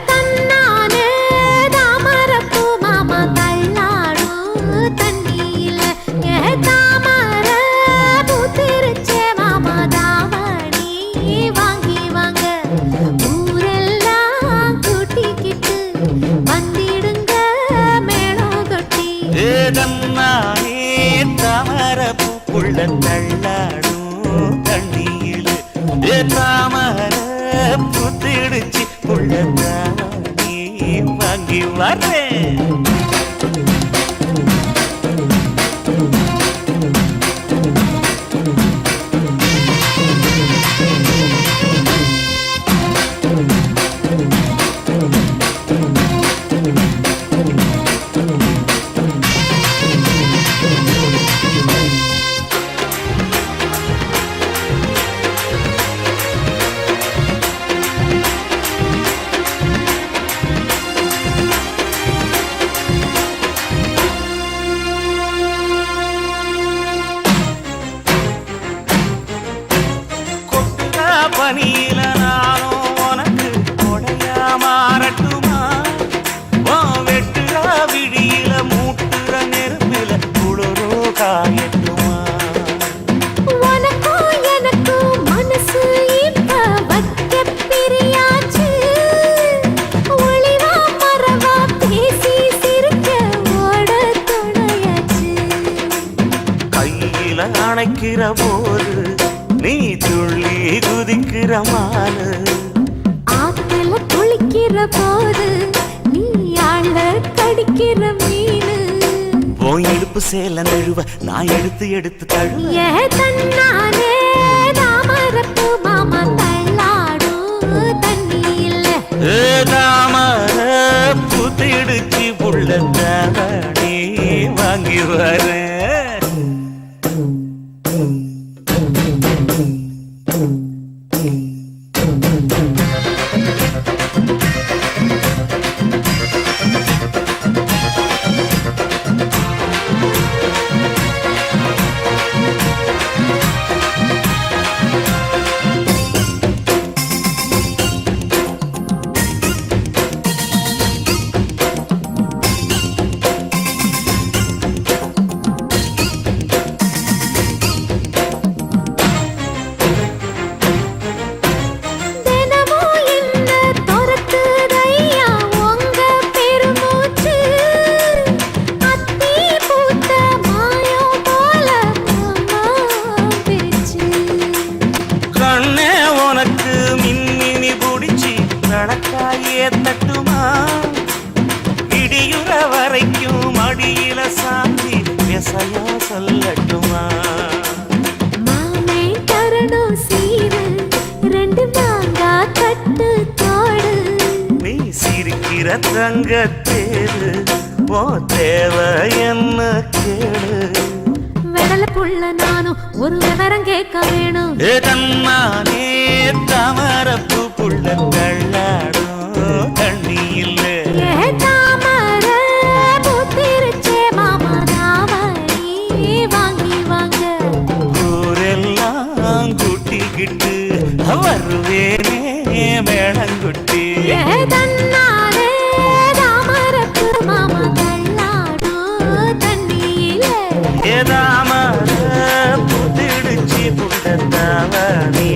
தன்னானே தாமரப்பூ மாமா தள்ளாடும் தண்ணியில தாமர பூத்திருச்சே மாமா தாவணி வாங்கி வாங்க ஊரெல்லாம் கூட்டிக்கிட்டு வந்திடுங்க மேளம் கொட்டி தன்னானே தாமரப்பூக்குள்ள தள்ளாடும் தண்ணியில தாமர புத்திடுச்சு உள்ளதானே வாங்கி வரேன் பனியில நானும் உனக்கு கொடையா மாறட்டுமா வெட்டுற விழியில மூட்டுற நெருப்பில குளிரோ காயட்டுமா உனக்கும் எனக்கும் மனசு இப்ப வைக்க பிரியாச்சு ஒளிவா மரவா பேசி சிரிக்க ஓட துணையாச்சு கையில அணைக்கிற போது நீ துள்ளி குதிக்கிற மானு ஆத்துல குளிக்கிற போது நீ ஆள கடிக்கிற மீனு போய் இடுப்பு சேல நழுவ நான் எடுத்து எடுத்து தழுவ தன்னானே தாமரப்பூ மாமா தள்ளாடும் தண்ணியில தாமர புத்திடுச்சு புள்ள தாவணி வாங்கி வரேன் நடக்காயே தட்டுமா இடியுற வரைக்கும் மடியில சாந்தி விசையா சொல்லட்டுமா மாமே தரணும் சீரு ரெண்டு மாங்கா கட்டு தோடு நீ சிரிக்கிற தங்கத்தேரு ஓ தேவை என்ன கேளு வெடல புள்ள நானும் ஒரு விவரம் கேட்க வேணும் தன்னானே தாமரப்பூ புள்ள தள்ளாடும் தண்ணியில தாமர பூத்திருச்சே மாமா தாவணி வாங்கி வாங்க ஊரெல்லாம் கூட்டிக்கிட்டு வருவேனே மேளங்குட்டி தன்னானே தாமரப்பூ மாமா தள்ளாடும் தண்ணியில தாமர புத்திடுச்சு புள்ள தாவணி